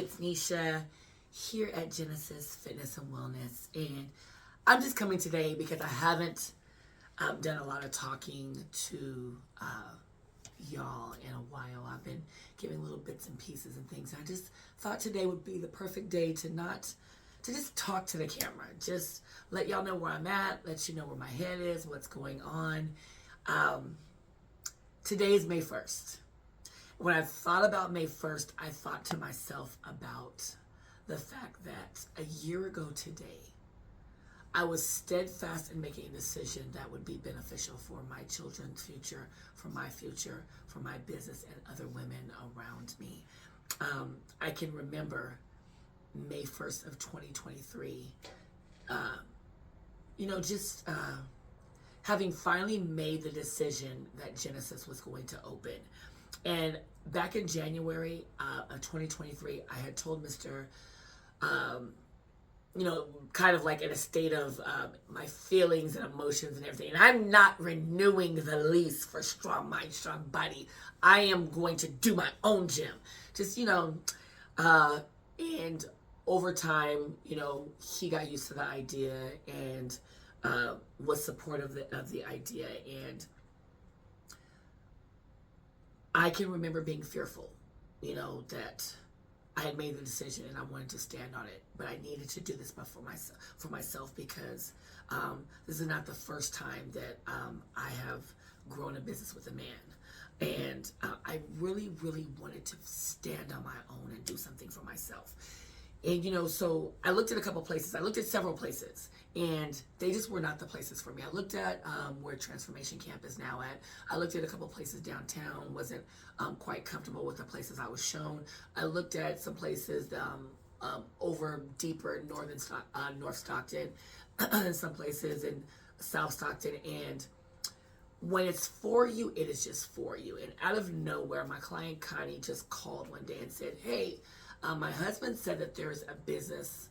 it's Nesha here at Genesis Fitness and Wellness, and I'm just coming today because I haven't done a lot of talking to y'all in a while. I've been giving little bits and pieces and things. I just thought today would be the perfect day to just talk to the camera, just let y'all know where I'm at, let you know where my head is, what's going on. Today is May 1st. When I thought about May 1st, I thought to myself about the fact that a year ago today, I was steadfast in making a decision that would be beneficial for my children's future, for my future, for my business, and other women around me. I can remember May 1st of 2023, having finally made the decision that Genesis was going to open. And back in January of 2023, I had told Mr. Kind of like in a state of my feelings and emotions and everything. And I'm not renewing the lease for Strong Mind, Strong Body. I am going to do my own gym. And over time, he got used to the idea and was supportive of the idea. And I can remember being fearful, that I had made the decision and I wanted to stand on it, but I needed to do this for myself because this is not the first time that I have grown a business with a man. And I really, really wanted to stand on my own and do something for myself. And, so I looked at a couple places. I looked at several places, and they just were not the places for me. I looked at where Transformation Camp is now at. I looked at a couple places downtown, wasn't quite comfortable with the places I was shown. I looked at some places over deeper North Stockton, and some places in South Stockton. And when it's for you, it is just for you. And out of nowhere, my client Connie just called one day and said, hey, my husband said that there's a business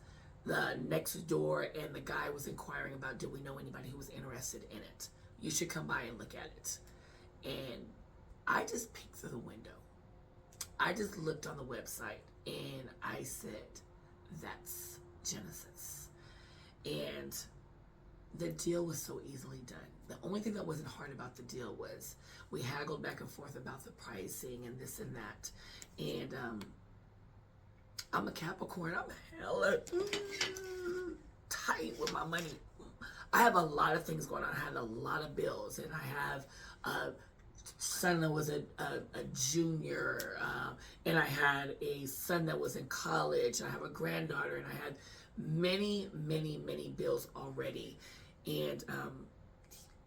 next door, and the guy was inquiring about, do we know anybody who was interested in it? You should come by and look at it. And I just peeked through the window. I just looked on the website, and I said, that's Genesis. And the deal was so easily done. The only thing that wasn't hard about the deal was we haggled back and forth about the pricing and this and that. And I'm a Capricorn. I'm hella tight with my money. I have a lot of things going on. I had a lot of bills, and I have a son that was a junior, and I had a son that was in college, and I have a granddaughter, and I had many, many, many bills already. And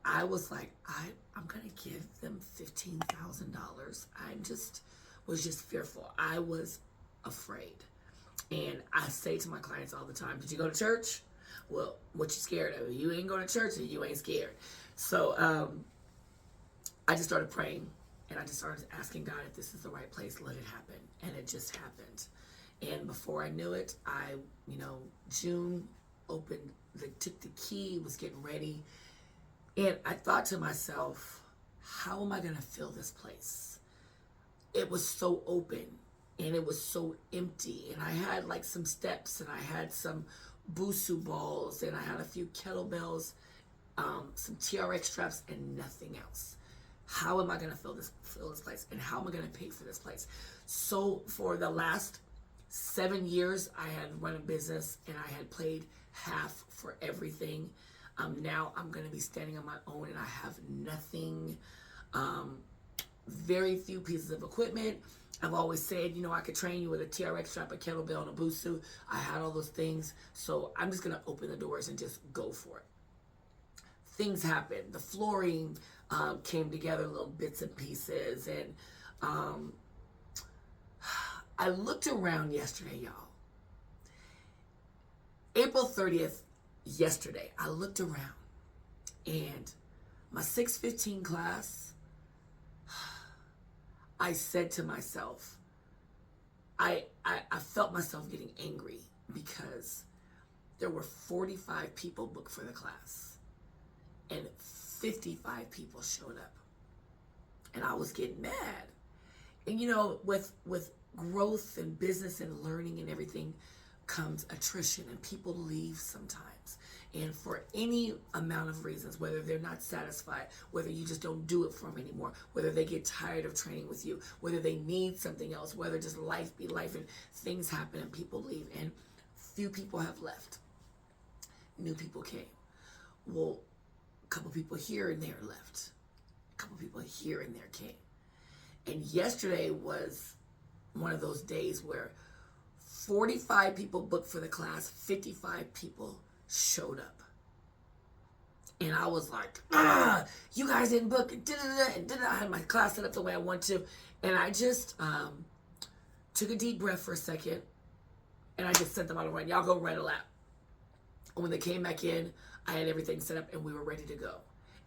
I was like, I'm going to give them $15,000. Was just fearful. I was afraid. And I say to my clients all the time, did you go to church? Well, what you scared of? You ain't going to church and you ain't scared. So I just started praying, and I just started asking God, if this is the right place, let it happen. And it just happened. And before I knew it, June opened, took the key, was getting ready. And I thought to myself, how am I going to fill this place? It was so open. And it was so empty. And I had like some steps, and I had some Busu balls, and I had a few kettlebells, some TRX straps, and nothing else. How am I going to fill this place? And how am I going to pay for this place? So for the last 7 years, I had run a business, and I had paid half for everything. Now I'm going to be standing on my own, and I have nothing, very few pieces of equipment. I've always said, I could train you with a TRX strap, a kettlebell, and a Busu. I had all those things. So I'm just going to open the doors and just go for it. Things happened. The flooring came together, little bits and pieces. And I looked around yesterday, y'all. April 30th, yesterday, I looked around. And my 6:15 class, I said to myself, I felt myself getting angry because there were 45 people booked for the class and 55 people showed up. And I was getting mad. And with growth and business and learning and everything comes attrition, and people leave sometimes. And for any amount of reasons, whether they're not satisfied, whether you just don't do it for them anymore, whether they get tired of training with you, whether they need something else, whether just life be life and things happen and people leave. And few people have left. New people came. Well, a couple people here and there left. A couple people here and there came. And yesterday was one of those days where 45 people booked for the class, 55 people showed up. And I was like, you guys didn't book it. I had my class set up the way I want to. And I just took a deep breath for a second. And I just sent them on a run. Y'all go run a lap. And when they came back in, I had everything set up and we were ready to go.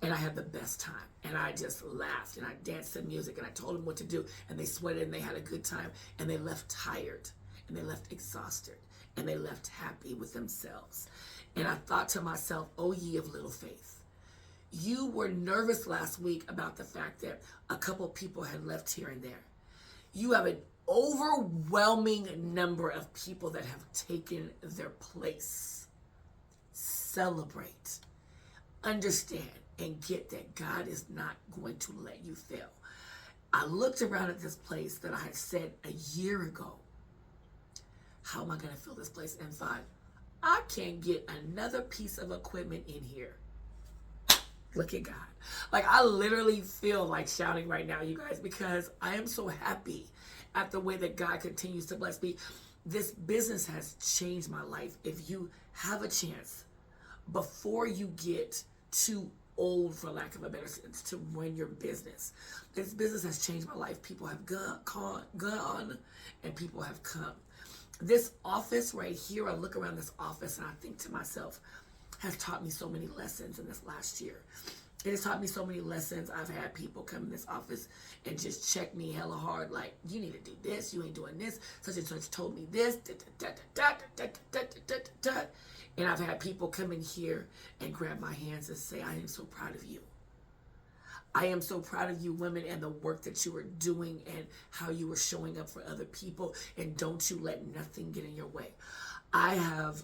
And I had the best time. And I just laughed and I danced to music and I told them what to do. And they sweated and they had a good time. And they left tired. And they left exhausted. And they left happy with themselves. And I thought to myself, oh ye of little faith. You were nervous last week about the fact that a couple people had left here and there. You have an overwhelming number of people that have taken their place. Celebrate. Understand and get that God is not going to let you fail. I looked around at this place that I had said a year ago, how am I going to fill this place? And thought, I can't get another piece of equipment in here. Look at God. Like, I literally feel like shouting right now, you guys, because I am so happy at the way that God continues to bless me. This business has changed my life. If you have a chance, before you get too old, for lack of a better sense, to run your business, this business has changed my life. People have gone and people have come. This office right here, I look around this office and I think to myself, has taught me so many lessons in this last year. It has taught me so many lessons. I've had people come in this office and just check me hella hard, like, you need to do this, you ain't doing this, such and such told me this, and I've had people come in here and grab my hands and say, I am so proud of you. I am so proud of you women and the work that you are doing and how you are showing up for other people, and don't you let nothing get in your way. I have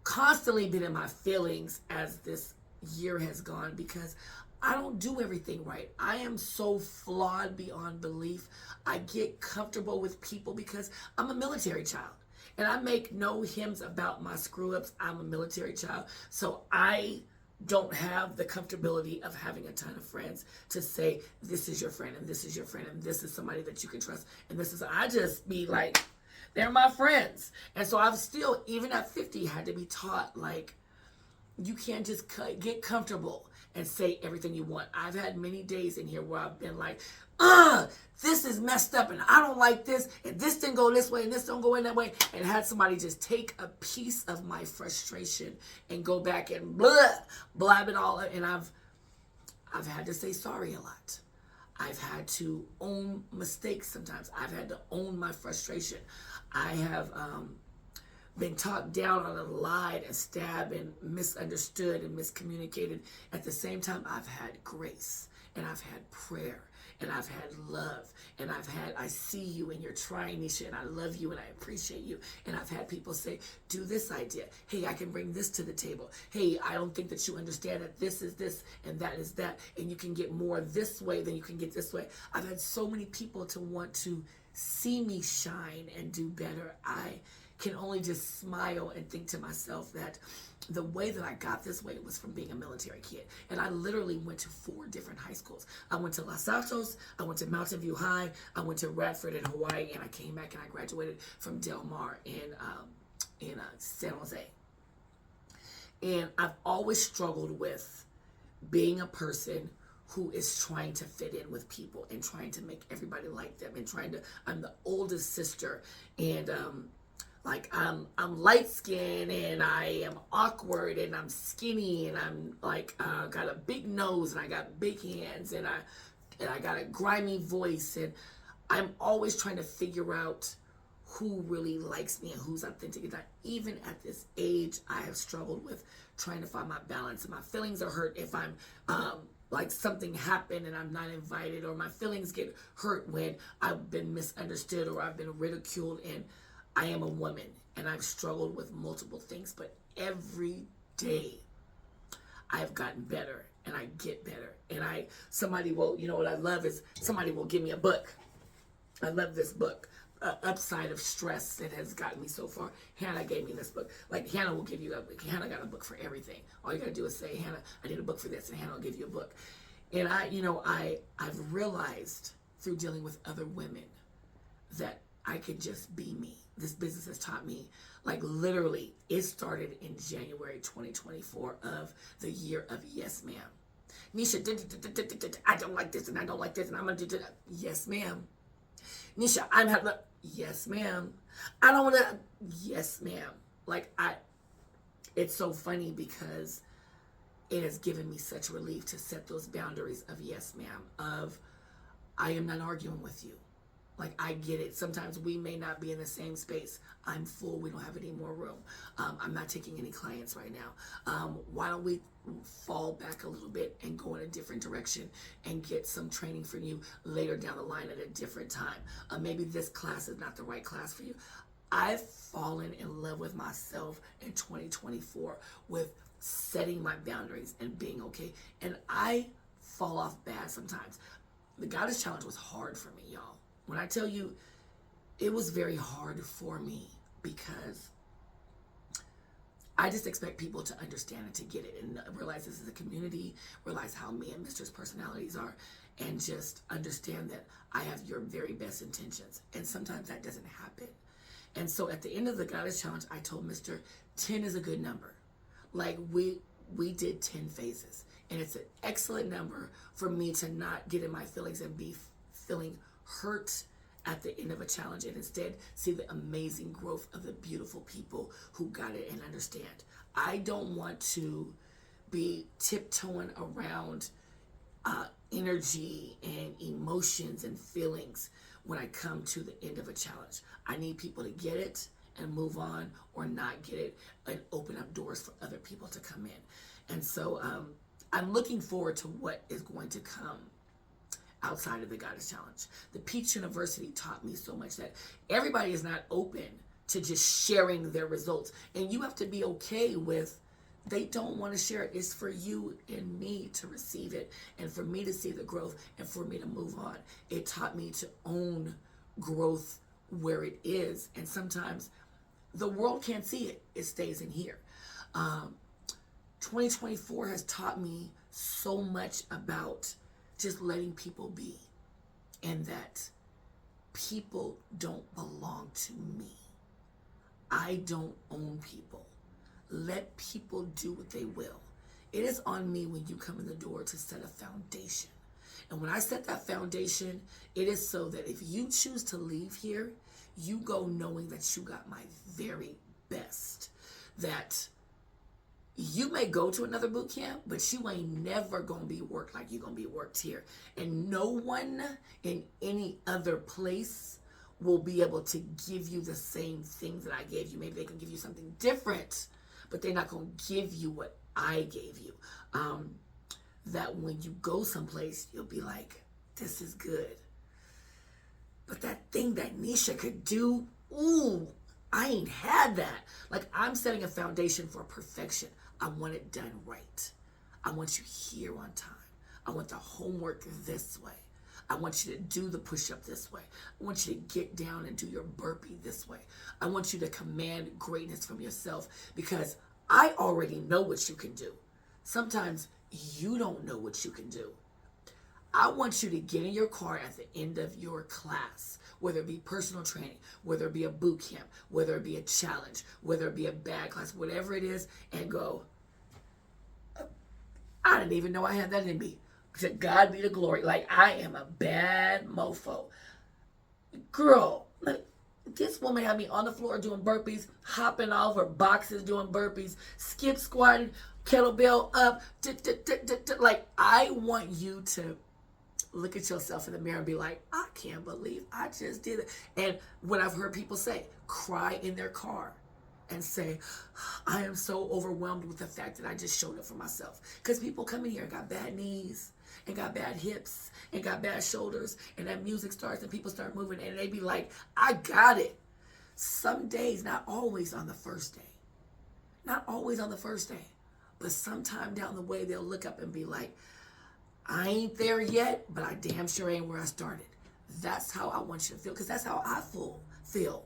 constantly been in my feelings as this year has gone because I don't do everything right. I am so flawed beyond belief. I get comfortable with people because I'm a military child. And I make no hymns about my screw-ups. I'm a military child. So I don't have the comfortability of having a ton of friends to say, this is your friend, and this is your friend, and this is somebody that you can trust. And this is, I just be like, they're my friends. And so I've still, even at 50, had to be taught, like, you can't just get comfortable and say everything you want. I've had many days in here where I've been like, this is messed up and I don't like this and this didn't go this way and this don't go in that way, and had somebody just take a piece of my frustration and go back and blab it all. And I've had to say sorry a lot. I've had to own mistakes sometimes. I've had to own my frustration. I have been talked down on and lied and stabbed and misunderstood and miscommunicated. At the same time, I've had grace and I've had prayer and I've had love and I see you and you're trying, Nesha, and I love you and I appreciate you. And I've had people say, do this idea. Hey, I can bring this to the table. Hey, I don't think that you understand that this is this and that is that, and you can get more this way than you can get this way. I've had so many people to want to see me shine and do better. I can only just smile and think to myself that the way that I got this way was from being a military kid. And I literally went to 4 different high schools. I went to Los Altos, I went to Mountain View High, I went to Radford in Hawaii, and I came back and I graduated from Del Mar in San Jose. And I've always struggled with being a person who is trying to fit in with people and trying to make everybody like them and I'm the oldest sister, and like I'm light skinned and I am awkward and I'm skinny and I'm like got a big nose and I got big hands and I got a grimy voice, and I'm always trying to figure out who really likes me and who's authentic. And even at this age, I have struggled with trying to find my balance, and my feelings are hurt if I'm like something happened and I'm not invited, or my feelings get hurt when I've been misunderstood or I've been ridiculed, and I am a woman and I've struggled with multiple things, but every day I've gotten better and I get better. And somebody will, what I love is somebody will give me a book. I love this book, Upside of Stress, that has gotten me so far. Hannah gave me this book. Like, Hannah will give you Hannah got a book for everything. All you got to do is say, Hannah, I need a book for this, and Hannah will give you a book. And I've realized through dealing with other women that I could just be me. This business has taught me, like, literally, it started in January 2024 of the year of yes, ma'am. Nesha, I don't like this and I don't like this and I'm going to do that. Yes, ma'am. Nesha, I'm having a, yes, ma'am. I don't want to, yes, ma'am. Like, it's so funny because it has given me such relief to set those boundaries of yes, ma'am, of I am not arguing with you. Like, I get it. Sometimes we may not be in the same space. I'm full. We don't have any more room. I'm not taking any clients right now. Why don't we fall back a little bit and go in a different direction and get some training for you later down the line at a different time? Maybe this class is not the right class for you. I've fallen in love with myself in 2024 with setting my boundaries and being okay. And I fall off bad sometimes. The Goddess Challenge was hard for me, y'all. When I tell you, it was very hard for me because I just expect people to understand and to get it and realize this is a community, realize how me and Mr's personalities are, and just understand that I have your very best intentions. And sometimes that doesn't happen. And so at the end of the Goddess Challenge, I told Mr. 10 is a good number. Like, we did 10 phases. And it's an excellent number for me to not get in my feelings and be feeling hurt at the end of a challenge, and instead see the amazing growth of the beautiful people who got it and understand. I don't want to be tiptoeing around energy and emotions and feelings when I come to the end of a challenge. I need people to get it and move on, or not get it and open up doors for other people to come in. And so I'm looking forward to what is going to come outside of the Goddess Challenge. The Peach University taught me so much that everybody is not open to just sharing their results. And you have to be okay with, they don't want to share it. It's for you and me to receive it, and for me to see the growth, and for me to move on. It taught me to own growth where it is. And sometimes the world can't see it. It stays in here. 2024 has taught me so much about just letting people be, and that people don't belong to me. I don't own people. Let people do what they will. It is on me when you come in the door to set a foundation. And when I set that foundation, it is so that if you choose to leave here, you go knowing that you got my very best. That you may go to another boot camp, but you ain't never gonna be worked like you're gonna be worked here. And no one in any other place will be able to give you the same things that I gave you. Maybe they can give you something different, but they're not gonna give you what I gave you. That when you go someplace, you'll be like, this is good. But that thing that Nesha could do, ooh, I ain't had that. Like, I'm setting a foundation for perfection. I want it done right. I want you here on time. I want the homework this way. I want you to do the push-up this way. I want you to get down and do your burpee this way. I want you to command greatness from yourself, because I already know what you can do. Sometimes you don't know what you can do. I want you to get in your car at the end of your class, whether it be personal training, whether it be a boot camp, whether it be a challenge, whether it be a bad class, whatever it is, and go, I didn't even know I had that in me. To God be the glory. Like, I am a bad mofo. Girl, this woman had me on the floor doing burpees, hopping over boxes doing burpees, skip squatting, kettlebell up. Like, I want you to look at yourself in the mirror and be like, I can't believe I just did it. And what I've heard people say, cry in their car and say, I am so overwhelmed with the fact that I just showed up for myself. Because people come in here and got bad knees. and got bad hips and got bad shoulders, and that music starts and people start moving and they be like, I got it. Some days, not always on the first day. Not always on the first day. But sometime down the way, they'll look up and be like, I ain't there yet, but I damn sure ain't where I started. That's how I want you to feel, because that's how I feel.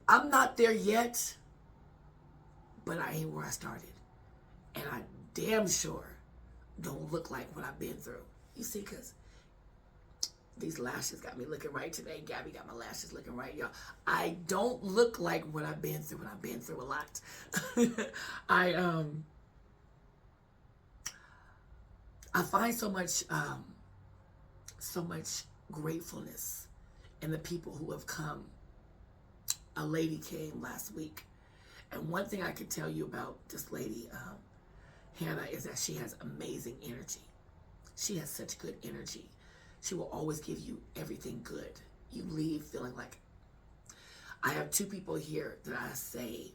I'm not there yet, but I ain't where I started. And I damn sure don't look like what I've been through. You see, because these lashes got me looking right today. Gabby got my lashes looking right, y'all. I don't look like what I've been through, and I've been through a lot. I find so much gratefulness in the people who have come. A lady came last week, and one thing I could tell you about this lady, Hannah, is that she has amazing energy. She has such good energy. She will always give you everything good. You leave feeling like, I have two people here that I say,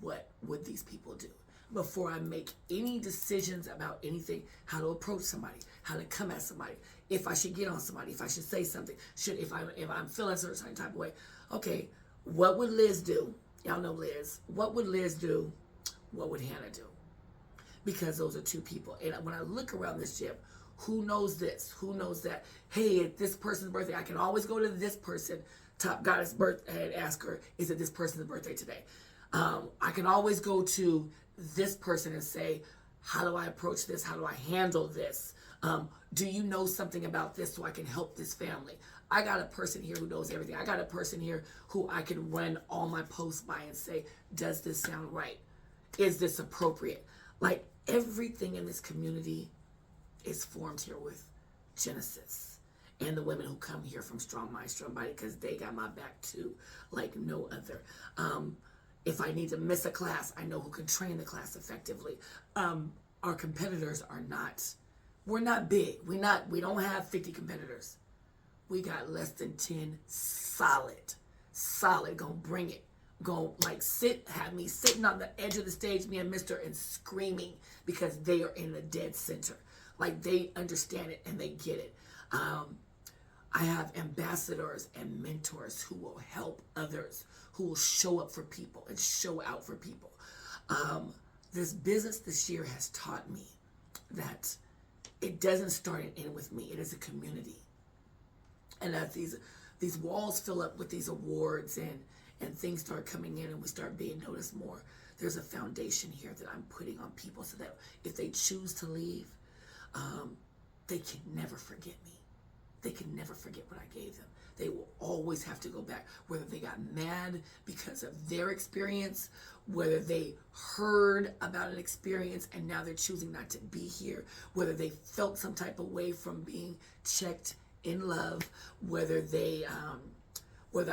what would these people do? Before I make any decisions about anything, how to approach somebody, how to come at somebody, if I should get on somebody, if I should say something, if I'm feeling a certain type of way, okay, what would Liz do? Y'all know Liz. What would Liz do? What would Hannah do? Because those are two people. And when I look around this gym, who knows this? Who knows that? Hey, it's this person's birthday. I can always go to this person, top goddess birthday, and ask her, is it this person's birthday today? I can always go to this person and say, how do I approach this? How do I handle this? Do you know something about this so I can help this family? I got a person here who knows everything. I got a person here who I can run all my posts by and say, does this sound right? Is this appropriate? Like, everything in this community is formed here with Genesis and the women who come here from Strong Mind, Strong Body, because they got my back too, like no other. If I need to miss a class, I know who can train the class effectively. Our competitors are not, we're not big. We don't have 50 competitors. We got less than 10 solid, gonna bring it. Go like have me sitting on the edge of the stage, me and Mr. and screaming because they are in the dead center. Like, they understand it and they get it. I have ambassadors and mentors who will help others, who will show up for people and show out for people. This business this year has taught me that it doesn't start and end with me. It is a community. And as these walls fill up with these awards and things start coming in and we start being noticed more, there's a foundation here that I'm putting on people so that if they choose to leave, they can never forget me. They can never forget what I gave them. They will always have to go back, whether they got mad because of their experience, whether they heard about an experience and now they're choosing not to be here, whether they felt some type of way from being checked in love, whether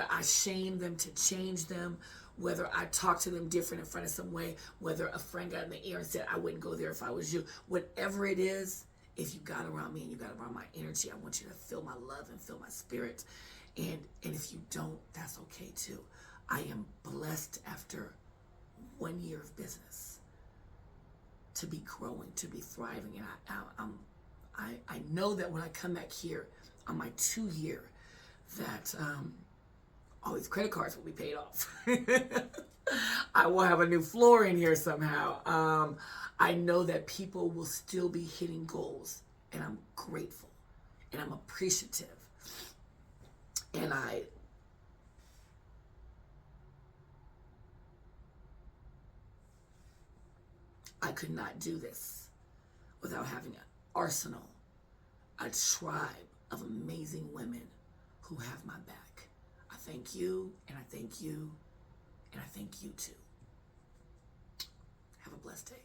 I shamed them to change them, whether I talked to them different in front of some way, whether a friend got in the ear and said, I wouldn't go there if I was you. Whatever it is, if you got around me and you got around my energy, I want you to feel my love and feel my spirit. And if you don't, that's okay too. I am blessed after 1 year of business to be growing, to be thriving. And I know that when I come back here on my 2 year, that all these credit cards will be paid off. I will have a new floor in here somehow. I know that people will still be hitting goals, and I'm grateful, and I'm appreciative, and I could not do this without having an arsenal, a tribe of amazing women who have my back. I thank you, and I thank you, and I thank you too. Have a blessed day.